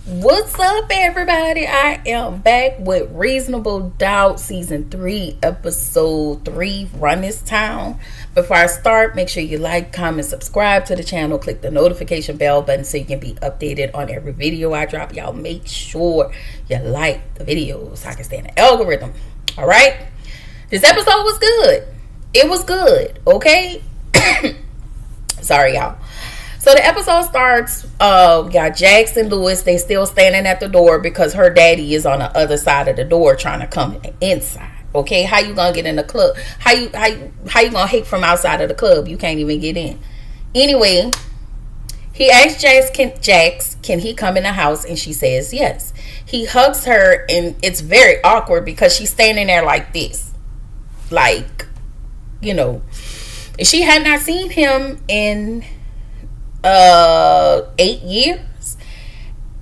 What's up, everybody? I am back with Reasonable Doubt Season 3, Episode 3, Run This Town. Before I start, make sure you like, comment, subscribe to the channel. Click the notification bell button so you can be updated on every video I drop. Y'all make sure you like the videos so I can stay in the algorithm. Alright? This episode was good. It was good, okay? Sorry, y'all. So the episode starts, got Jax and Lewis. They still standing at the door because her daddy is on the other side of the door trying to come inside. Okay, how you gonna get in the club? How you gonna hate from outside of the club? You can't even get in. Anyway, he asks Jax, can he come in the house? And she says yes. He hugs her, and it's very awkward because she's standing there like this, like, you know, she had not seen him in 8 years,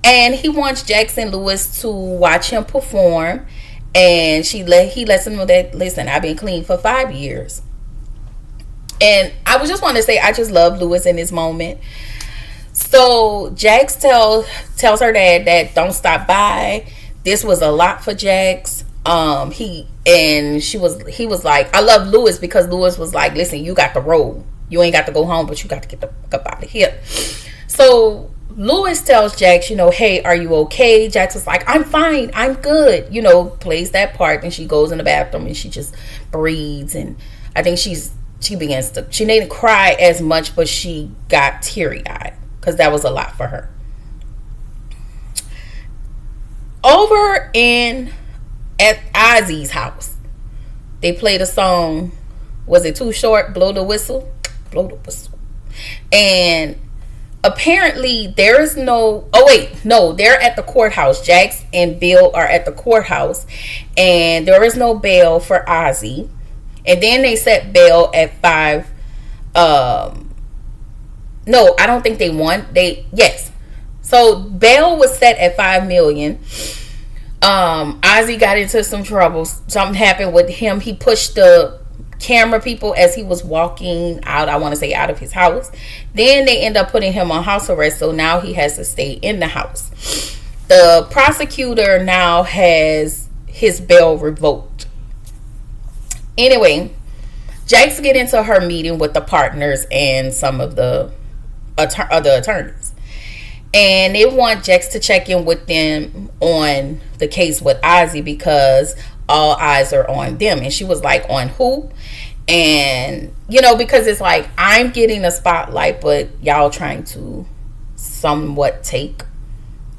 and he wants Jackson Lewis to watch him perform, and he lets him know that, listen, I've been clean for 5 years. And I was just want to say, I just love Lewis in this moment. So Jax tells her dad that don't stop by. This was a lot for Jax. He was like, I love Lewis because Lewis was like, listen, you got the roll. You ain't got to go home, but you got to get the fuck up out of here. So Lewis tells Jax, hey, are you okay? Jax is like, I'm fine. I'm good. Plays that part. And she goes in the bathroom and she just breathes. And I think she didn't cry as much, but she got teary-eyed because that was a lot for her. Over at Ozzy's house, they played a song. Was it too short? Blow the whistle. And apparently there is no, they're at the courthouse. Jax and Bill are at the courthouse, and there is no bail for Ozzy. And then they set bail at 5. No, I don't think they won. Yes. So bail was set at $5 million. Ozzy got into some trouble. Something happened with him. He pushed the camera people as he was walking out, I want to say out of his house. Then they end up putting him on house arrest, so now he has to stay in the house. The prosecutor now has his bail revoked. Anyway, Jax get into her meeting with the partners and some of the other attorneys, and they want Jax to check in with them on the case with Ozzy because all eyes are on them. And she was like, on who? And because it's like, I'm getting a spotlight, but y'all trying to somewhat take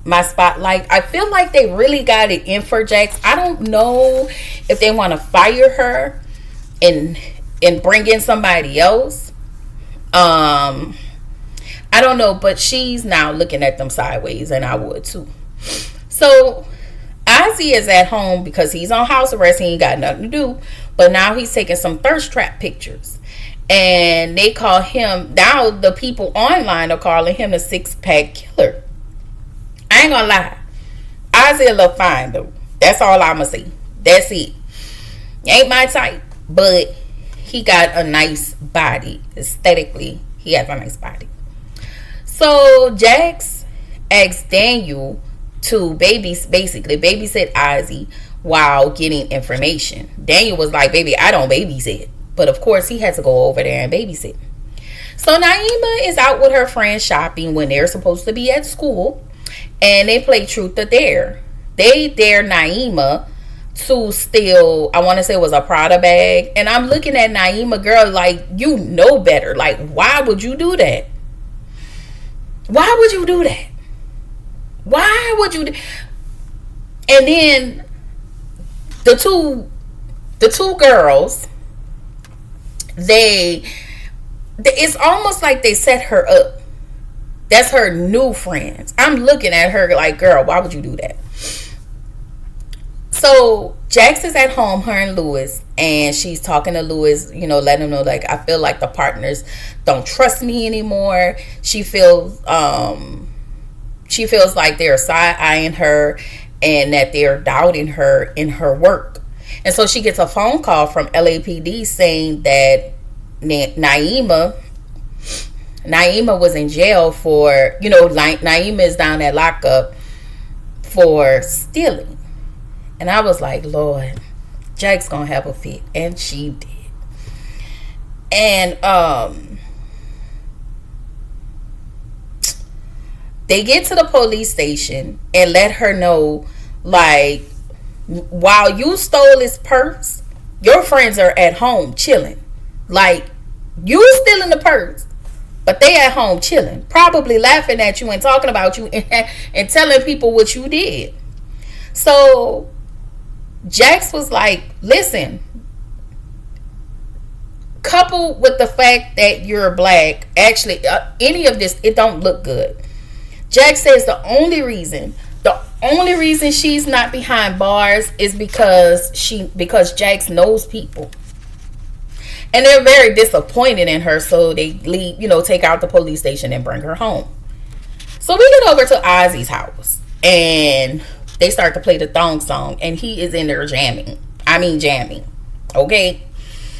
my spotlight. I feel like they really got it in for Jax. I don't know if they want to fire her and bring in somebody else. I don't know, but she's now looking at them sideways, and I would too. So Ozzy is at home because he's on house arrest. He ain't got nothing to do. But now he's taking some thirst trap pictures. And they call him, now the people online are calling him the 6-pack killer. I ain't gonna lie. Ozzy look fine though. That's all I'ma say. That's it. Ain't my type. But he got a nice body. Aesthetically, he has a nice body. So Jax asked Daniel to babysit Ozzy while getting information. Daniel was like, baby, I don't babysit. But of course he had to go over there and babysit. So Naima is out with her friends shopping when they're supposed to be at school. And they play truth or dare. They dare Naima to steal, I want to say it was a Prada bag. And I'm looking at Naima, girl, like, you know better. Like, why would you do that? Why would you do that? Why would you? And then the two girls, it's almost like they set her up. That's her new friends. I'm looking at her like, girl, why would you do that? So Jax is at home, her and Lewis, and she's talking to Lewis, letting him know, like, I feel like the partners don't trust me anymore. She feels like they're side-eyeing her and that they're doubting her in her work. And so she gets a phone call from LAPD saying that Naima was in jail for, Naima is down at lockup for stealing. And I was like, Lord, Jack's gonna have a fit. And she did. And they get to the police station and let her know, like, while you stole his purse, your friends are at home chilling. Like, you stealing the purse, but they at home chilling, probably laughing at you and talking about you and telling people what you did. So Jax was like, listen, coupled with the fact that you're black, actually, any of this, it don't look good. Jax says the only reason she's not behind bars is because Jax knows people. And they're very disappointed in her, so they leave, take out the police station and bring her home. So we get over to Ozzy's house and they start to play the thong song, and he is in there jamming. Okay?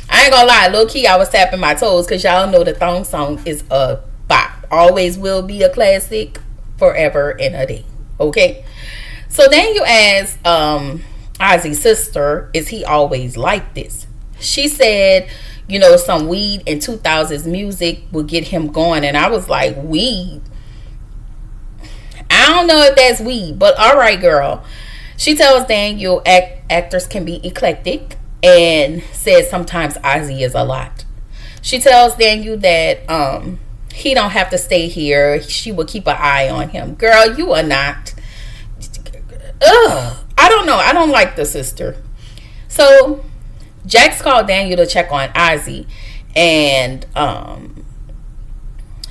I ain't gonna lie, low key I was tapping my toes, because y'all know the thong song is a bop. Always will be a classic, forever and a day. Okay? So then you ask Ozzy's sister, is he always like this? She said, some weed and 2000s music will get him going. And I was like, weed? I don't know if that's weed, but all right, girl. She tells Daniel actors can be eclectic, and says sometimes Ozzy is a lot. She tells Daniel that he don't have to stay here. She will keep an eye on him. Girl, you are not. Ugh. I don't know. I don't like the sister. So Jax called Daniel to check on Ozzy, and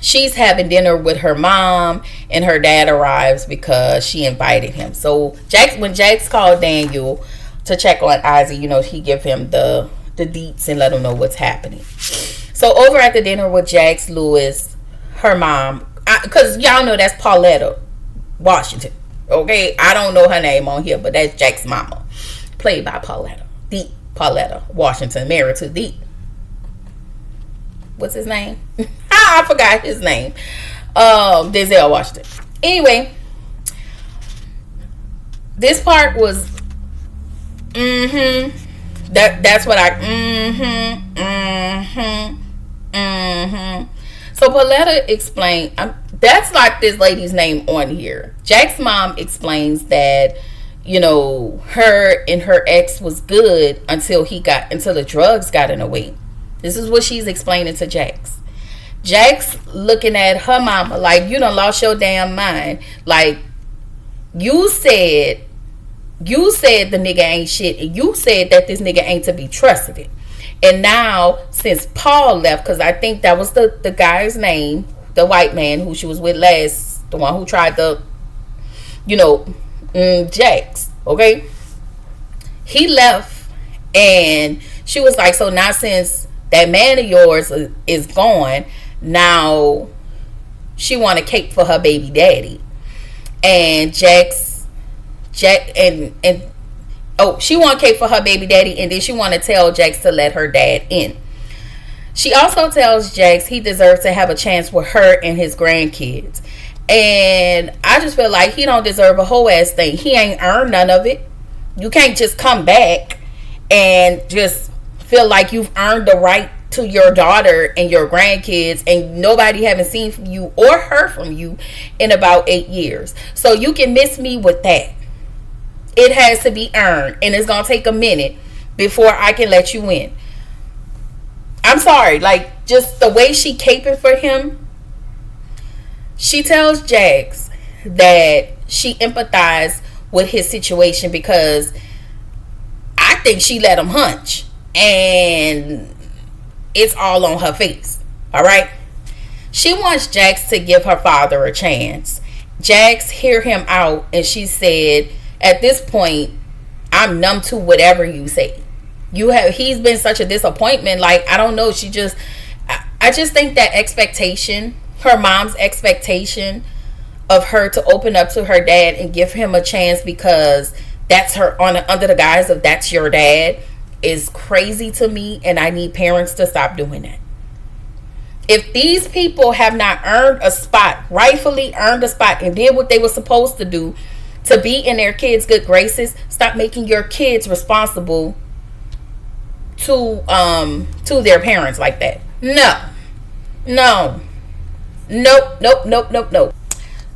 she's having dinner with her mom, and her dad arrives because she invited him. So when Jax called Daniel to check on Ozzy, he give him the deets and let him know what's happening. So over at the dinner with Jax, Lewis, her mom, because y'all know that's Pauletta Washington. Okay, I don't know her name on here, but that's Jack's mama, played by Pauletta. The Pauletta Washington, married to the, what's his name? I forgot his name. Denzel Washington. Anyway, this part was that's what So Pauletta explained, that's like this lady's name on here. Jack's mom explains that, her and her ex was good until the drugs got in the way. This is what she's explaining to Jax. Jax looking at her mama like, you done lost your damn mind. Like, you said the nigga ain't shit, and you said that this nigga ain't to be trusted. And now, since Paul left, because I think that was the guy's name, the white man who she was with last, the one who tried to, Jax, okay? He left, and she was like, so now since that man of yours is gone, now she want a cake for her baby daddy. And she want cake for her baby daddy, and then she want to tell Jax to let her dad in. She also tells Jax he deserves to have a chance with her and his grandkids. And I just feel like he don't deserve a whole ass thing. He ain't earned none of it. You can't just come back and just feel like you've earned the right to your daughter and your grandkids, and nobody haven't seen from you or heard from you in about 8 years. So you can miss me with that. It has to be earned, and it's gonna take a minute before I can let you in. I'm sorry, like, just the way she caping for him. She tells Jax that she empathized with his situation because I think she let him hunch, and it's all on her face. All right. She wants Jax to give her father a chance. Jax hear him out, and she said, at this point, I'm numb to whatever you say. He's been such a disappointment. Like, I don't know. I just think that expectation, her mom's expectation of her to open up to her dad and give him a chance because that's her under the guise of that's your dad, is crazy to me, and I need parents to stop doing that. If these people have not earned a spot, rightfully earned a spot, and did what they were supposed to do to be in their kids' good graces. Stop making your kids responsible to their parents like that. No. Nope.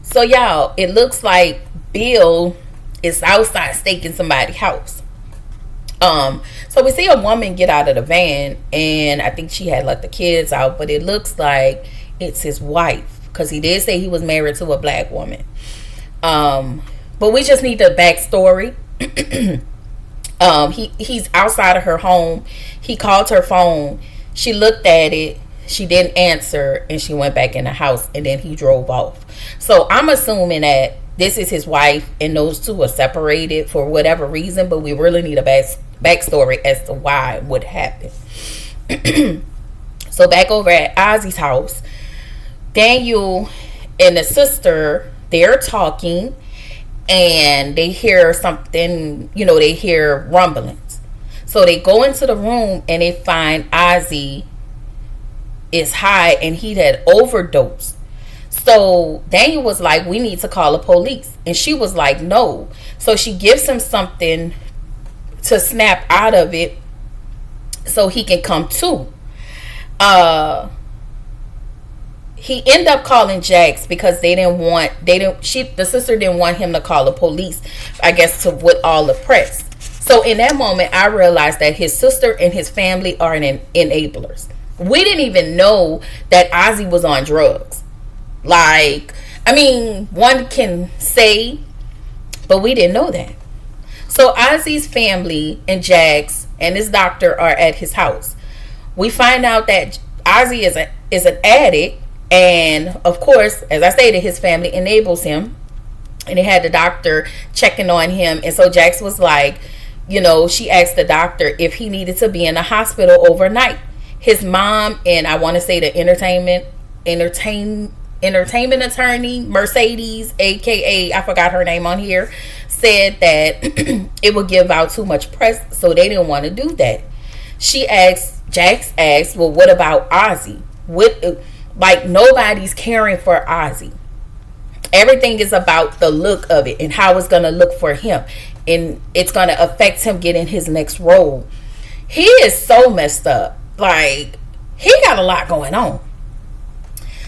So y'all, it looks like Bill is outside staking somebody's house. So we see a woman get out of the van, and I think she had let the kids out, but it looks like it's his wife, because he did say he was married to a black woman. But we just need the backstory. He's outside of her home. He called her phone. She looked at it. She didn't answer, and she went back in the house, and then he drove off. So I'm assuming that this is his wife, and those two are separated for whatever reason, but we really need a backstory as to why it would happen. So back over at Ozzy's house, Daniel and the sister, they're talking, and they hear something, they hear rumblings. So they go into the room, and they find Ozzy is high, and he had overdosed. So Daniel was like, we need to call the police. And she was like, no. So she gives him something to snap out of it so he can come to. He ended up calling Jax because the sister didn't want him to call the police, I guess, with all the press. So in that moment, I realized that his sister and his family are enablers. We didn't even know that Ozzy was on drugs. One can say, but we didn't know that. So Ozzy's family and Jax and his doctor are at his house. We find out that Ozzy is an addict, and of course, as I stated, his family enables him, and they had the doctor checking on him. And so Jax was like, she asked the doctor if he needed to be in the hospital overnight. His mom, and I want to say the entertainment attorney, Mercedes, aka I forgot her name on here, said that it would give out too much press, so they didn't want to do that. Jax asked, well, what about Ozzy? Nobody's caring for Ozzy. Everything is about the look of it and how it's going to look for him, and it's going to affect him getting his next role. He is so messed up. He got a lot going on.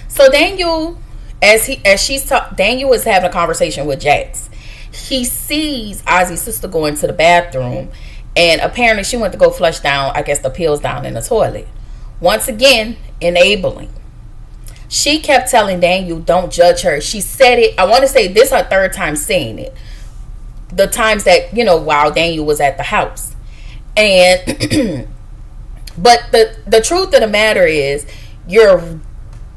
So Daniel, Daniel is having a conversation with Jax. He sees Ozzy's sister go into the bathroom, and apparently she went to go flush down, I guess, the pills down in the toilet. Once again, enabling. She kept telling Daniel, don't judge her. She said it, I want to say this her third time saying it. The times that, while Daniel was at the house. And but the truth of the matter is, you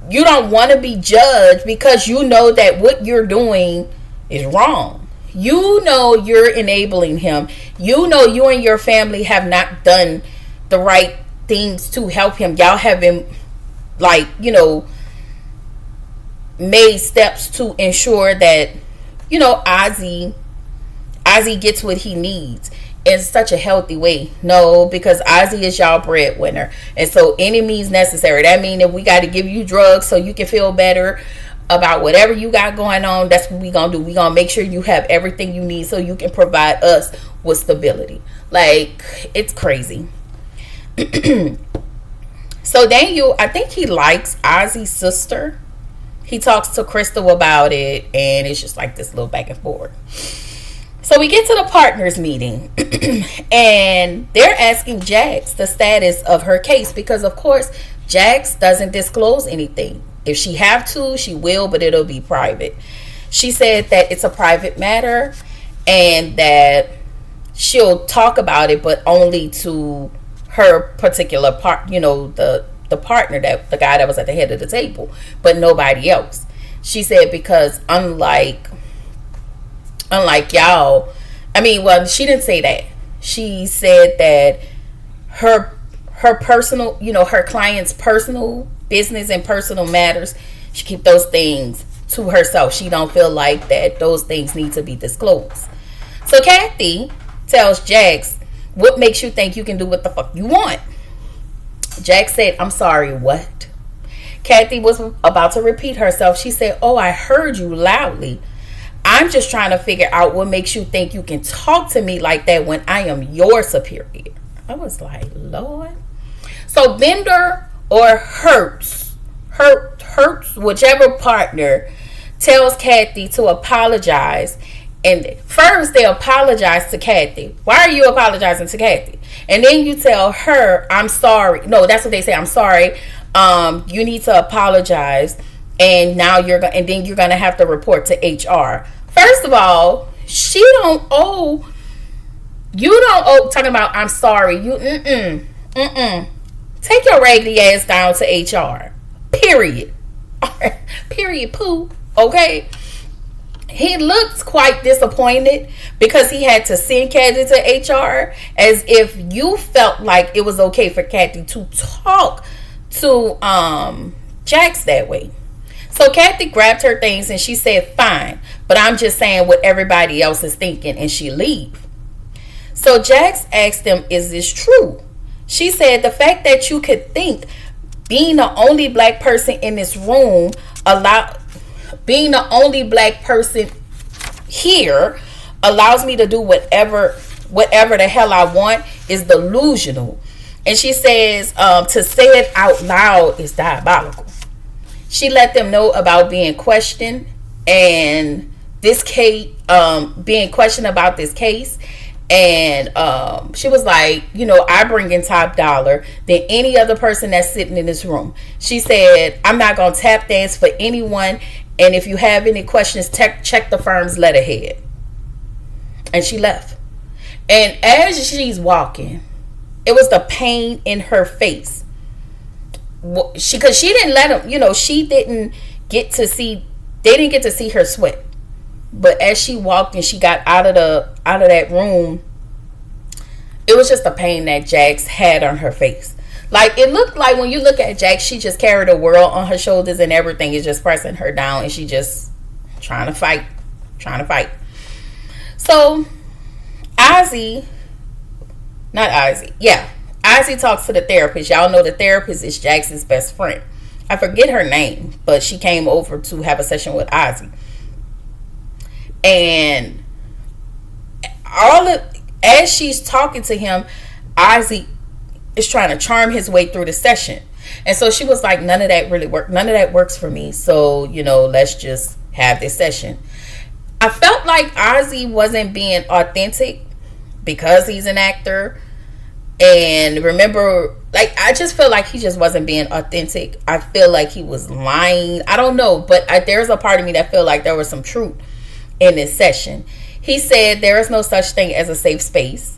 don't want to be judged because you know that what you're doing is wrong. You're enabling him. You and your family have not done the right things to help him. Y'all have been made steps to ensure that Ozzy gets what he needs in such a healthy way. No, because Ozzy is y'all breadwinner, and so any means necessary. That means if we got to give you drugs so you can feel better about whatever you got going on, that's what we gonna do. We gonna make sure you have everything you need so you can provide us with stability. It's crazy. So Daniel, I think he likes Ozzy's sister. He talks to Crystal about it, and it's just like this little back and forth. So we get to the partners meeting, and they're asking Jax the status of her case because, of course, Jax doesn't disclose anything. If she have to, she will, but it'll be private. She said that it's a private matter and that she'll talk about it, but only to her particular part, the partner, that the guy that was at the head of the table, but nobody else. She said because unlike y'all, she didn't say that. She said that her personal, her client's personal business and personal matters, she keep those things to herself. She don't feel like that those things need to be disclosed. So Kathy tells Jax, what makes you think you can do what the fuck you want? Jax said, I'm sorry, what? Kathy was about to repeat herself. She said, oh, I heard you loudly. I'm just trying to figure out what makes you think you can talk to me like that when I am your superior. I was like, Lord. So Bender or Hurts, whichever partner, tells Kathy to apologize. And first they apologize to Kathy. Why are you apologizing to Kathy? And then you tell her, I'm sorry. No, that's what they say. I'm sorry. You need to apologize. And now and then you're gonna have to report to HR. First of all, you don't owe talking about I'm sorry. Take your raggedy ass down to HR. Period. Period poo. Okay. He looked quite disappointed because he had to send Kathy to HR, as if you felt like it was okay for Kathy to talk to Jax that way. So Kathy grabbed her things and she said, fine, but I'm just saying what everybody else is thinking, and she leave. So Jax asked them, is this true? She said, the fact that you could think being the only black person in this room being the only black person here allows me to do whatever the hell I want is delusional. And she says, to say it out loud is diabolical. She let them know about being questioned and this case, being questioned about this case. And she was like, I bring in top dollar than any other person that's sitting in this room. She said, I'm not going to tap dance for anyone. And if you have any questions, check the firm's letterhead. And she left. And as she's walking, it was the pain in her face. Because she didn't let them, they didn't get to see her sweat. But as she walked and she got out of that room, it was just the pain that Jax had on her face. Like, it looked like when you look at Jax, she just carried the world on her shoulders and everything is just pressing her down, and she just trying to fight. So Ozzy talks to the therapist. Y'all know the therapist is Jax's best friend. I forget her name, but she came over to have a session with Ozzy. And as she's talking to him, Ozzy is trying to charm his way through the session. And so she was like, none of that really works. None of that works for me. So, let's just have this session. I felt like Ozzy wasn't being authentic because he's an actor. And remember, I just feel like he just wasn't being authentic. I feel like he was lying. I don't know. But there's a part of me that feel like there was some truth in this session. He said there is no such thing as a safe space.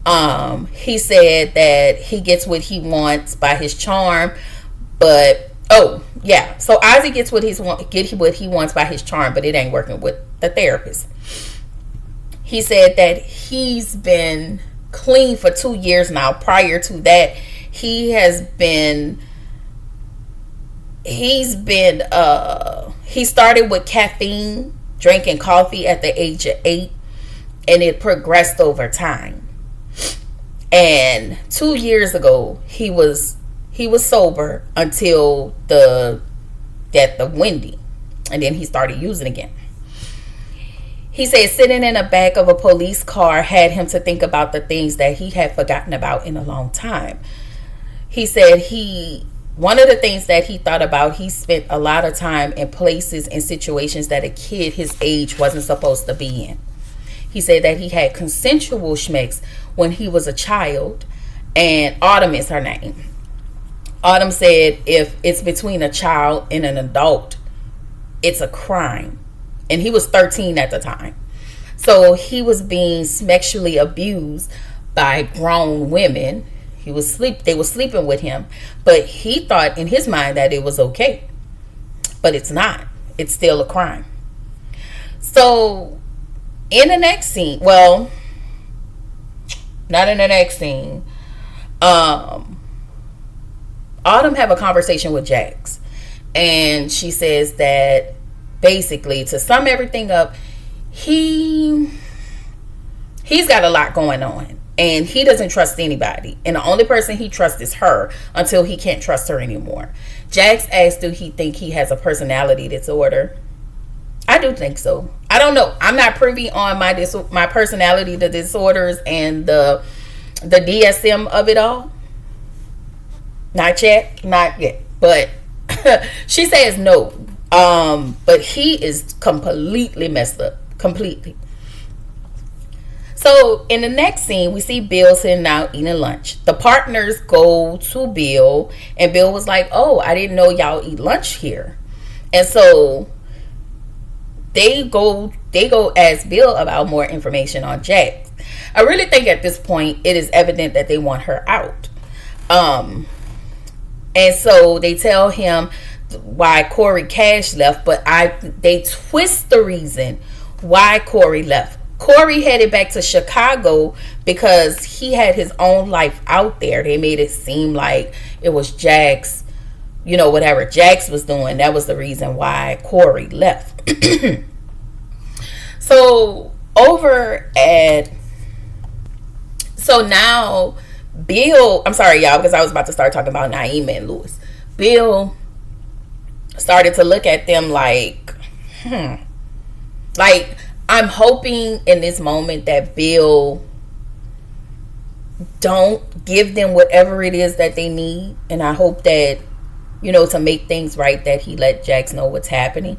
He said that he gets what he wants by his charm, but so Ozzy gets what he wants by his charm, but it ain't working with the therapist. He said that he's been clean for 2 years now. Prior to that, he started with caffeine, drinking coffee at the age of 8, and it progressed over time. And 2 years ago, he was sober until the death of Wendy, and then he started using again. He said sitting in the back of a police car had him to think about the things that he had forgotten about in a long time. He said one of the things that he thought about, he spent a lot of time in places and situations that a kid his age wasn't supposed to be in. He said that he had consensual schmecks when he was a child, and Autumn is her name. Autumn said if it's between a child and an adult, it's a crime. And he was 13 at the time. So he was being sexually abused by grown women. They were sleeping with him, but he thought in his mind that it was okay. But it's not. It's still a crime. So in the next scene, well, not in the next scene, Autumn have a conversation with Jax, and she says that basically, to sum everything up, he's got a lot going on, and he doesn't trust anybody, and the only person he trusts is her until he can't trust her anymore. Jax asked, do he think he has a personality disorder? I do think so. I don't know. I'm not privy on my personality, the disorders, and the DSM of it all. Not yet. But she says no. But he is completely messed up. Completely. So in the next scene, we see Bill sitting out eating lunch. The partners go to Bill, and Bill was like, "Oh, I didn't know y'all eat lunch here." And so they go ask Bill about more information on Jax. I really think at this point it is evident that they want her out. And so they tell him why Corey Cash left, but they twist the reason why Corey left. Corey headed back to Chicago because he had his own life out there. They made it seem like it was Jax, whatever Jax was doing, that was the reason why Corey left. So now Bill, I'm sorry y'all, because I was about to start talking about Naima and Lewis. Bill started to look at them like I'm hoping in this moment that Bill don't give them whatever it is that they need, and I hope that to make things right, that he let Jax know what's happening.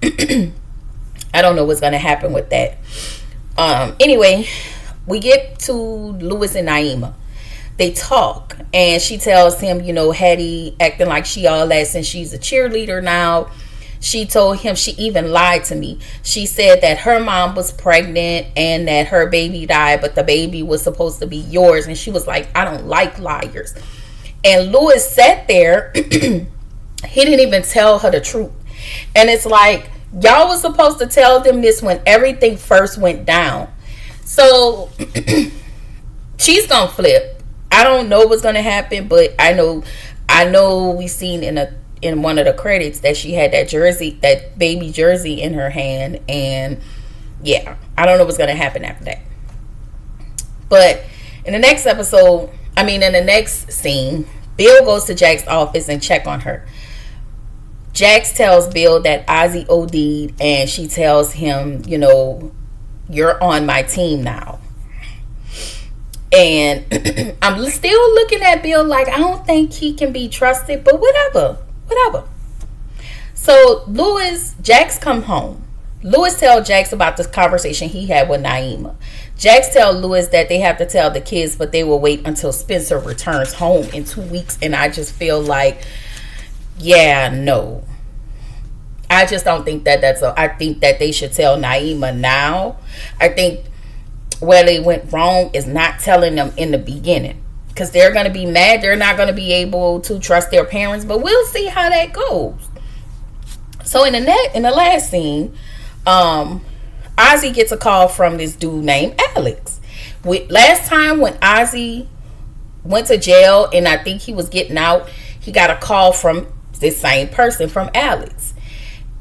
I don't know what's going to happen with that. Anyway, we get to Lewis and Naima. They talk, and she tells him, Hattie acting like she all that since she's a cheerleader now. She told him she even lied to me. She said that her mom was pregnant and that her baby died, but the baby was supposed to be yours. And she was like, I don't like liars. And Lewis sat there. He didn't even tell her the truth. And it's like, y'all was supposed to tell them this when everything first went down. So she's gonna flip. I don't know what's gonna happen, but I know we seen in one of the credits that she had that baby jersey in her hand, and yeah, I don't know what's gonna happen after that. But in the next scene, Bill goes to Jax's office and check on her. Jax tells Bill that Ozzy OD'd, and she tells him, you're on my team now. And I'm still looking at Bill like, I don't think he can be trusted, but whatever. So Jax come home. Lewis tells Jax about this conversation he had with Naima. Jax tells Lewis that they have to tell the kids, but they will wait until Spencer returns home in 2 weeks. And I just feel like, yeah, no. I just don't think that I think that they should tell Naima now. I think where they went wrong is not telling them in the beginning, because they're going to be mad. They're not going to be able to trust their parents, but we'll see how that goes. So in the last scene, Ozzy gets a call from this dude named Alex. Last time when Ozzy went to jail and I think he was getting out, he got a call from this same person, from Alex.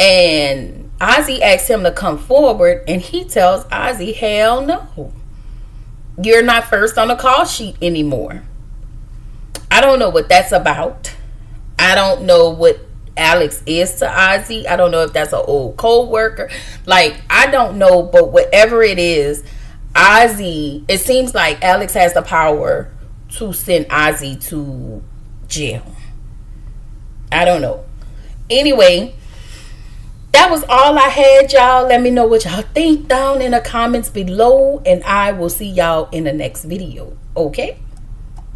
And Ozzy asks him to come forward, and he tells Ozzy, hell no. You're not first on the call sheet anymore. I don't know what that's about. I don't know what Alex is to Ozzy. I don't know if that's an old co-worker. I don't know, but whatever it is, Ozzy, it seems like Alex has the power to send Ozzy to jail. I don't know. Anyway, that was all I had, y'all. Let me know what y'all think down in the comments below, and I will see y'all in the next video. Okay?